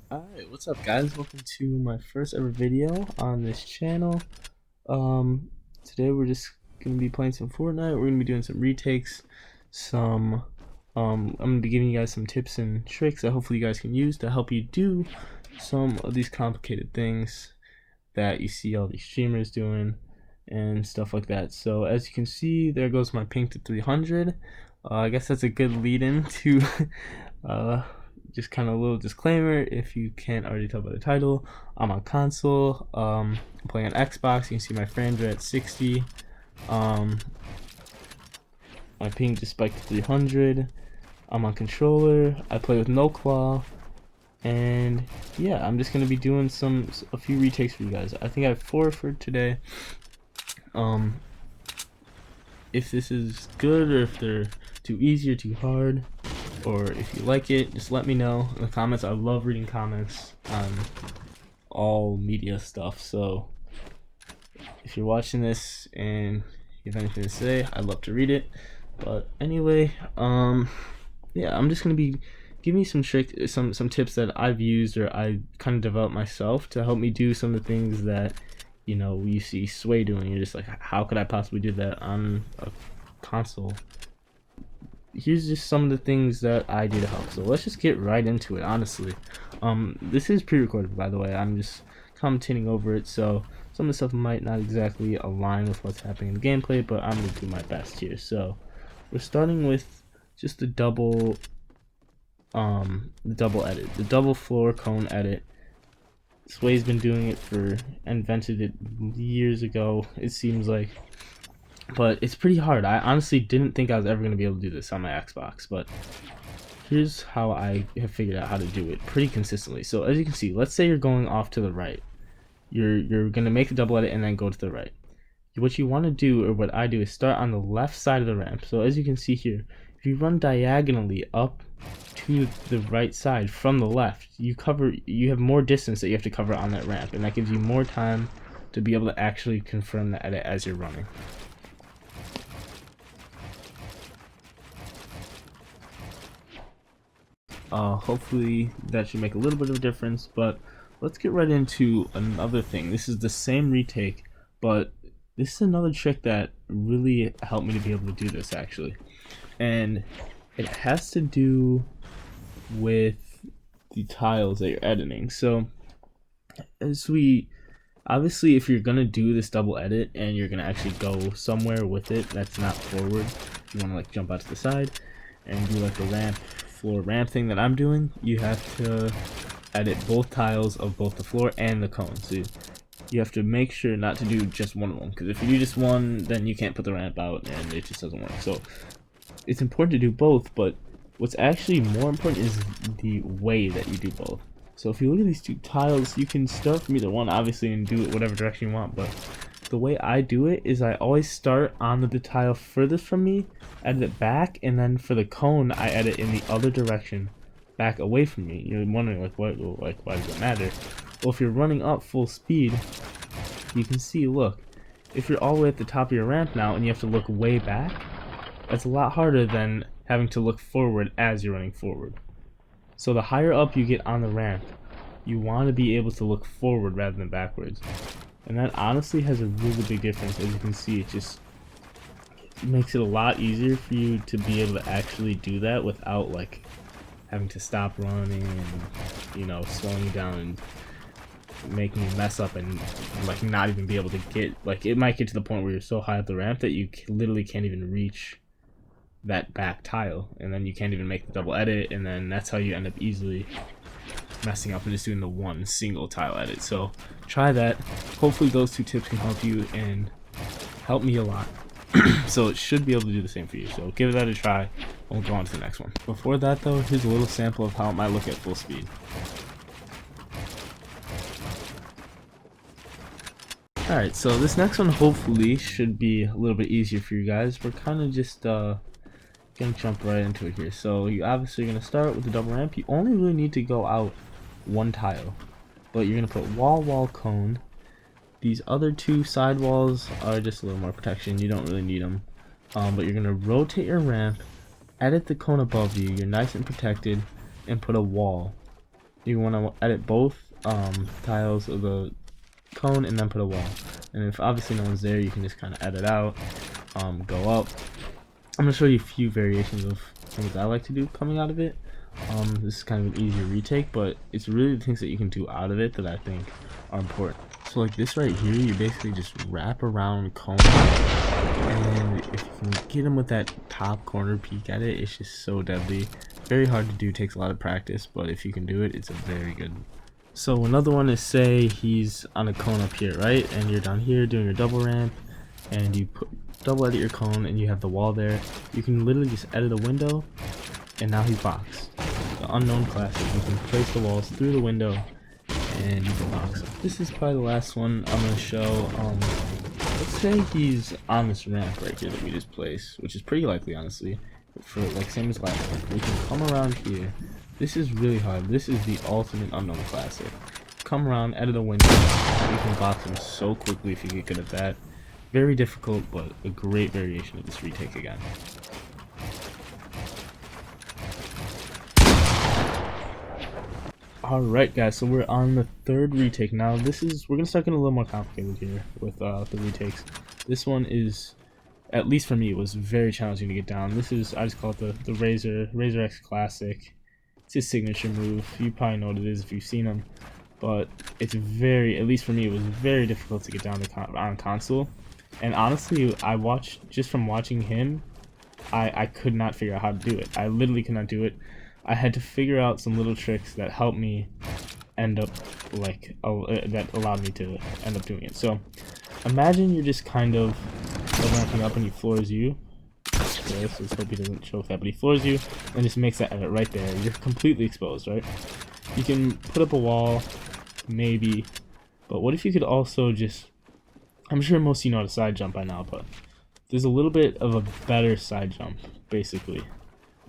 Alright, what's up guys? Welcome to my first ever video on this channel. Today we're just gonna be playing some Fortnite. We're gonna be doing some retakes, I'm gonna be giving you guys some tips and tricks that hopefully you guys can use to help you do some of these complicated things that you see all these streamers doing and stuff like that. So as you can see, there goes my ping to 300. I guess that's a good lead-in to just kind of a little disclaimer. If you can't already tell by the title, I'm on console. I'm playing on Xbox. You can see my frames are at 60. My ping just spiked to 300. I'm on controller. I play with no claw. And yeah, I'm just gonna be doing a few retakes for you guys. I think I have 4 for today. If this is good or if they're too easy or too hard, or if you like it, just let me know in the comments. I love reading comments on all media stuff, so if you're watching this and you have anything to say, I'd love to read it. But anyway, yeah, I'm just gonna be giving you some tips that I've used or I kind of developed myself to help me do some of the things that, you know, you see Sway doing. You're just like, how could I possibly do that on a console? Here's just some of the things that I do to help. So let's just get right into it, honestly. This is pre-recorded, by the way. I'm just commentating over it, so some of the stuff might not exactly align with what's happening in the gameplay, but I'm gonna do my best here. So we're starting with just the double edit, the double floor cone edit. Sway's been doing it invented it years ago, it seems like. But it's pretty hard. I honestly didn't think I was ever going to be able to do this on my Xbox, but here's how I have figured out how to do it pretty consistently. So as you can see, let's say you're going off to the right. You're going to make the double edit and then go to the right. What you want to do, or what I do, is start on the left side of the ramp. So as you can see here, if you run diagonally up to the right side from the left, you have more distance that you have to cover on that ramp, and that gives you more time to be able to actually confirm the edit as you're running. Hopefully that should make a little bit of a difference, but let's get right into another thing. This is the same retake, but this is another trick that really helped me to be able to do this, actually. And it has to do with the tiles that you're editing. So obviously, if you're gonna do this double edit and you're gonna actually go somewhere with it that's not forward, you want to like jump out to the side and do like a floor ramp thing that I'm doing, you have to edit both tiles of both the floor and the cone. So you have to make sure not to do just one of them, because if you do just one, then you can't put the ramp out and it just doesn't work. So it's important to do both, but what's actually more important is the way that you do both. So if you look at these two tiles, you can start from either one, obviously, and do it whatever direction you want, but the way I do it is I always start on the tile furthest from me, edit it back, and then for the cone, I edit in the other direction, back away from me. You're wondering, why does it matter? Well, if you're running up full speed, you can see, look, if you're all the way at the top of your ramp now and you have to look way back, that's a lot harder than having to look forward as you're running forward. So the higher up you get on the ramp, you want to be able to look forward rather than backwards. And that honestly has a really big difference. As you can see, it just makes it a lot easier for you to be able to actually do that without like having to stop running and, you know, slowing you down and making you mess up and like not even be able to get, like, it might get to the point where you're so high up the ramp that you literally can't even reach that back tile, and then you can't even make the double edit, and then that's how you end up easily messing up and just doing the one single tile edit. So try that. Hopefully those two tips can help you and help me a lot. So it should be able to do the same for you. So give that a try, and we'll go on to the next one. Before that though, here's a little sample of how it might look at full speed. Alright, so this next one hopefully should be a little bit easier for you guys. We're kind of just gonna jump right into it here. So you obviously are gonna start with the double ramp. You only really need to go out one tile, but you're gonna put wall cone. These other two side walls are just a little more protection. You don't really need them, but you're gonna rotate your ramp, edit the cone above you. You're nice and protected, and put a wall you want to edit both tiles of the cone and then put a wall. And if obviously no one's there, you can just kind of edit out, go up. I'm going to show you a few variations of things I like to do coming out of it. This is kind of an easier retake, but it's really the things that you can do out of it that I think are important. So like this right here, you basically just wrap around cone, and if you can get them with that top corner peek at it, it's just so deadly. Very hard to do, takes a lot of practice, but if you can do it, it's a very good. So another one is, say he's on a cone up here, right? And you're down here doing your double ramp, and you double edit your cone, and you have the wall there. You can literally just edit a window, and now he's boxed. The unknown classic, you can place the walls through the window, and you can box. This is probably the last one I'm going to show. Let's say he's on this ramp right here that we just placed, which is pretty likely, honestly. For like same as last one, we can come around here. This is really hard. This is the ultimate unknown classic. Come around, edit a window. You can box him so quickly if you get good at that. Very difficult, but a great variation of this retake again. Alright guys, so we're on the third retake now. We're gonna start getting a little more complicated here with the retakes. This one is, at least for me, it was very challenging to get down. This is, I just call it the RazorX classic. It's his signature move. You probably know what it is if you've seen him, but it's very, at least for me, it was very difficult to get down on console. And honestly, just from watching him, I could not figure out how to do it. I literally could not do it. I had to figure out some little tricks that helped me end up that allowed me to end up doing it. So imagine you're just kind of ramping up and he floors you. Okay, so let's hope he doesn't choke that, but he floors you and just makes that edit right there. You're completely exposed, right? You can put up a wall, maybe, but what if you could also just, I'm sure most of you know how to side jump by now, but there's a little bit of a better side jump, basically,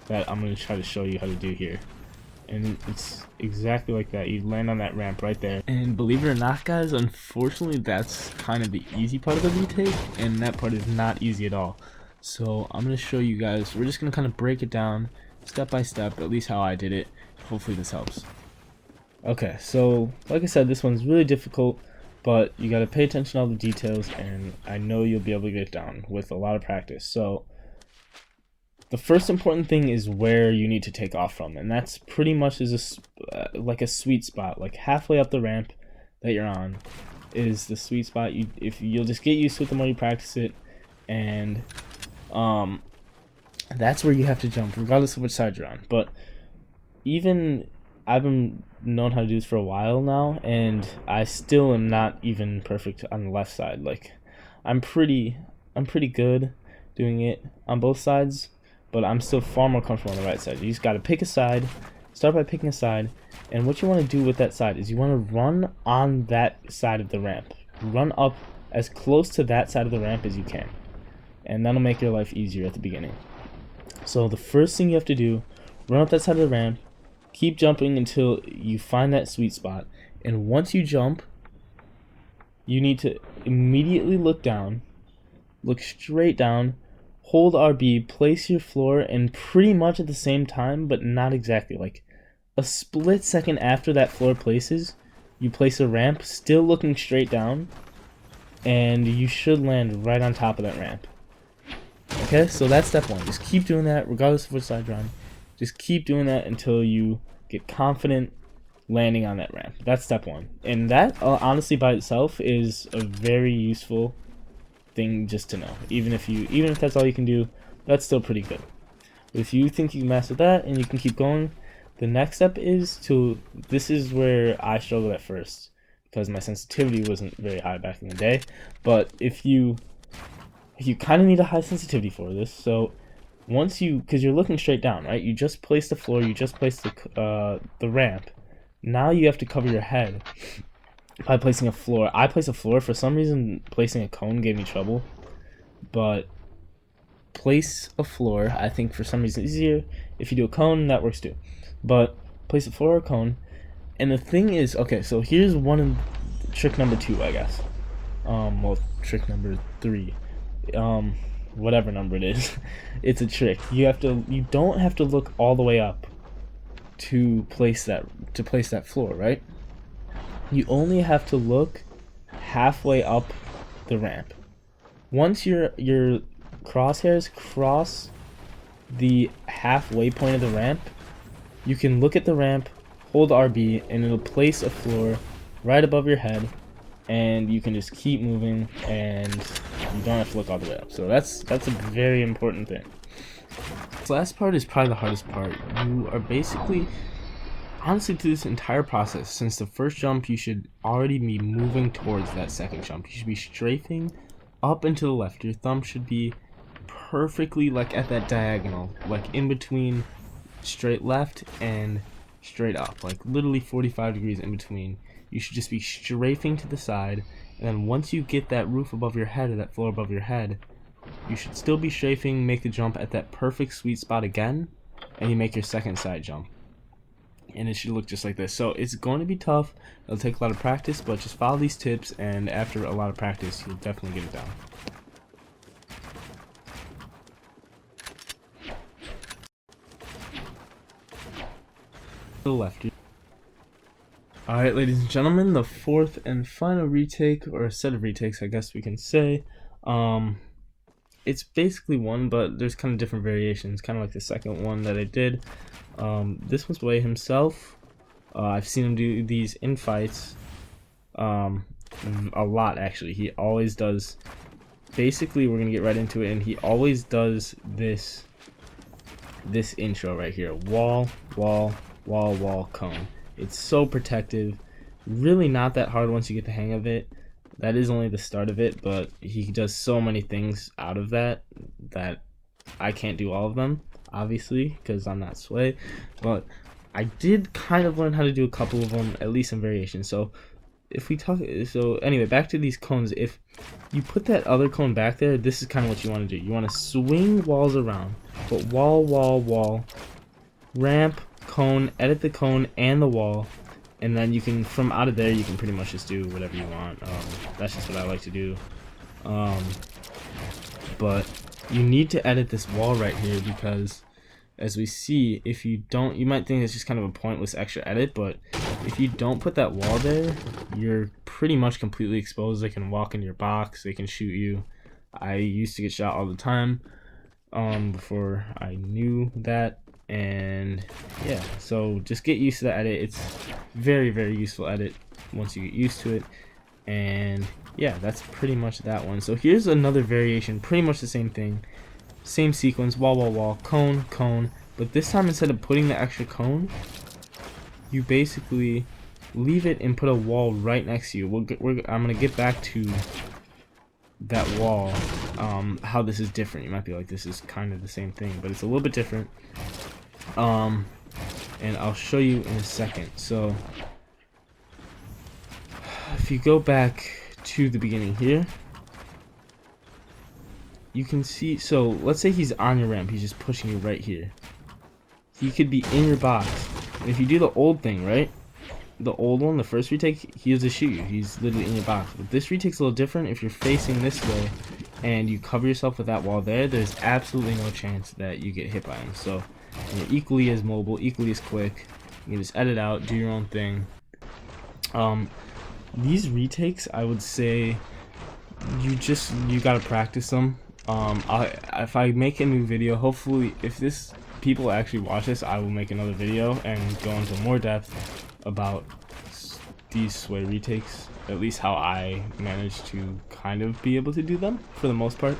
that I'm going to try to show you how to do here. And it's exactly like that. You land on that ramp right there. And believe it or not, guys, unfortunately that's kind of the easy part of the retake, and that part is not easy at all. So I'm going to show you guys, we're just going to kind of break it down step by step, at least how I did it. Hopefully this helps. Okay, so like I said, this one's really difficult, but you got to pay attention to all the details, and I know you'll be able to get it down with a lot of practice. So the first important thing is where you need to take off from, and that's pretty much like a sweet spot, like halfway up the ramp that you're on is the sweet spot. If you'll just get used to it the more you practice it, and that's where you have to jump regardless of which side you're on. But even I've been known how to do this for a while now, and I still am not even perfect on the left side. Like I'm pretty good doing it on both sides, but I'm still far more comfortable on the right side. You just got to pick a side, start by picking a side, and what you want to do with that side is you want to run on that side of the ramp. Run up as close to that side of the ramp as you can, and that'll make your life easier at the beginning. So the first thing you have to do, run up that side of the ramp, keep jumping until you find that sweet spot, and once you jump, you need to immediately look down, look straight down, hold RB, place your floor, and pretty much at the same time, but not exactly, like a split second after that floor places, you place a ramp, still looking straight down, and you should land right on top of that ramp. Okay, so that's step one. Just keep doing that regardless of which side you're on. Just keep doing that until you get confident landing on that ramp. That's step one. And that, honestly, by itself is a very useful thing just to know. Even if that's all you can do, that's still pretty good. If you think you can master that and you can keep going, the next step is this is where I struggled at first because my sensitivity wasn't very high back in the day. But if you kind of need a high sensitivity for this, so because you're looking straight down, right? You just placed the floor, you just placed the ramp. Now you have to cover your head by placing a floor. I placed a floor. For some reason, placing a cone gave me trouble, but place a floor. I think for some reason it's easier. If you do a cone, that works too. But place a floor or a cone. And the thing is, okay, so here's trick number 2, I guess. Well, trick number 3. Whatever number it is, it's a trick. You don't have to look all the way up to place that floor, right? You only have to look halfway up the ramp. Once your crosshairs cross the halfway point of the ramp, you can look at the ramp, hold RB, and it'll place a floor right above your head, and you can just keep moving, and you don't have to look all the way up. So that's a very important thing. This last part is probably the hardest part. You are basically, honestly, through this entire process, since the first jump, you should already be moving towards that second jump. You should be strafing up and to the left. Your thumb should be perfectly like at that diagonal, like in between straight left and straight up, like literally 45 degrees in between. You should just be strafing to the side, and then once you get that roof above your head, or that floor above your head, you should still be strafing, make the jump at that perfect sweet spot again, and you make your second side jump. And it should look just like this. So it's going to be tough, it'll take a lot of practice, but just follow these tips, and after a lot of practice, you'll definitely get it down. To the left. Alright, ladies and gentlemen, the fourth and final retake, or a set of retakes, I guess we can say. It's basically one, but there's kind of different variations, kind of like the second one that I did. This was Way himself. I've seen him do these in fights a lot, actually. He always does, basically, we're going to get right into it, and he always does this intro right here. Wall, wall, wall, wall, cone. It's so protective, really not that hard once you get the hang of it. That is only the start of it, but he does so many things out of that I can't do all of them, obviously, because I'm not Sway, but I did kind of learn how to do a couple of them, at least some variations. So anyway, back to these cones. If you put that other cone back there, this is kind of what you want to do. You want to swing walls around, put wall, wall, wall, ramp, cone, edit the cone and the wall, and then you can, from out of there, you can pretty much just do whatever you want. That's just what I like to do. But you need to edit this wall right here, because as we see, if you don't, you might think it's just kind of a pointless extra edit, but if you don't put that wall there, you're pretty much completely exposed. They can walk into your box, they can shoot you. I used to get shot all the time before I knew that. And yeah, so just get used to that edit. It's very, very useful edit once you get used to it. And yeah, that's pretty much that one. So here's another variation, pretty much the same thing, same sequence, wall, wall, wall, cone, cone, but this time instead of putting the extra cone, you basically leave it and put a wall right next to you. I'm gonna get back to that wall, how this is different. You might be like, this is kind of the same thing, but it's a little bit different. And I'll show you in a second. So if you go back to the beginning here, you can see, so let's say he's on your ramp, he's just pushing you right here. He could be in your box, and if you do the old thing, right, the old one, the first retake, he has to shoot you. He's literally in your box. But this retake's a little different. If you're facing this way and you cover yourself with that wall there, there's absolutely no chance that you get hit by him. So you're equally as mobile, equally as quick. You can just edit out, do your own thing. These retakes, I would say, you gotta practice them. If I make a new video, hopefully, if people actually watch this, I will make another video and go into more depth about these Sway retakes, at least how I managed to kind of be able to do them for the most part.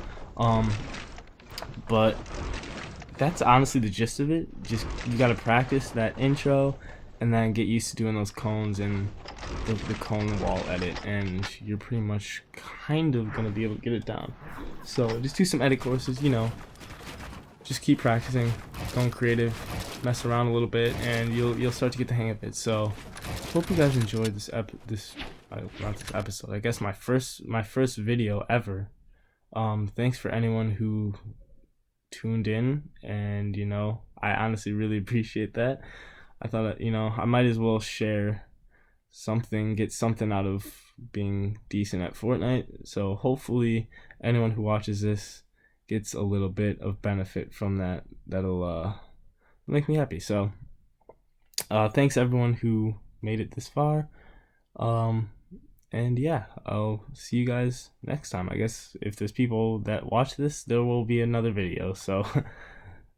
But that's honestly the gist of it. Just, you gotta practice that intro and then get used to doing those cones and the cone wall edit, and you're pretty much kind of gonna be able to get it down. So just do some edit courses, you know, just keep practicing, going creative, mess around a little bit, and you'll start to get the hang of it. So hope you guys enjoyed not this episode, I guess my first video ever. Thanks for anyone who tuned in, and you know, I honestly really appreciate that. I thought that, you know, I might as well share something, get something out of being decent at Fortnite. So hopefully anyone who watches this gets a little bit of benefit from that. That'll make me happy. So Thanks everyone who made it this far. And yeah, I'll see you guys next time. I guess if there's people that watch this, there will be another video. So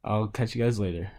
I'll catch you guys later.